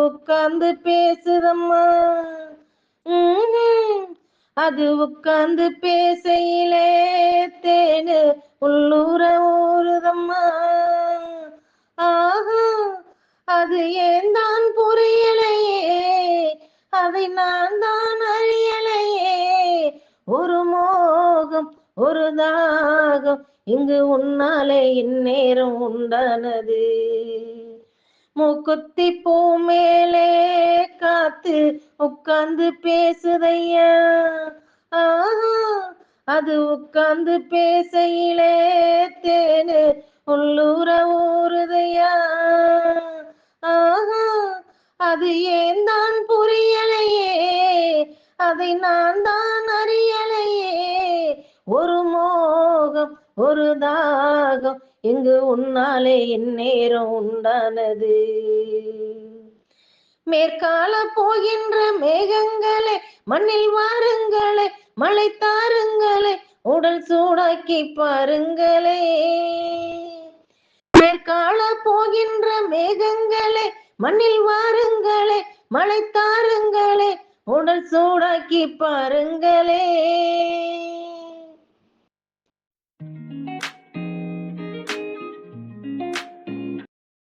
உட்கார்ந்து பேசுதம்மா. ம்ஹும். அது உட்கார்ந்து பேசையிலே தேனு உள்ளூர ஊறுதம்மா. ஆஹா, அது ஏன் தான் புரியலையே, அதை நான் தான் அறியலையே. ஒரு மோகம் ஒரு தாகம் இங்கு உன்னாலே இந்நேரம் உண்டானது. மூக்குத்தி பூ மேலே காத்து உட்கார்ந்து பேசுதையா. ஆஹா, அது உட்கார்ந்து பேசையிலே தேனு உள்ளூர ஊறுதையா. ஆஹா, அது ஏன் தான் புரியலையே, அதை நான் தான் அறியலையே. ஒரு மோகம் ஒரு தாகம் இங்கு உன்னாலே இந்நேரம் உண்டானது. மேற்கால போகின்ற மேகங்களே மண்ணில் வாருங்களே, மழை தாருங்களே, உடல் சூடாக்கி பாருங்களே. மேற்கால போகின்ற மேகங்களே மண்ணில் வாருங்களே, மழை தாருங்களே, உடல் சூடாக்கி பாருங்களே.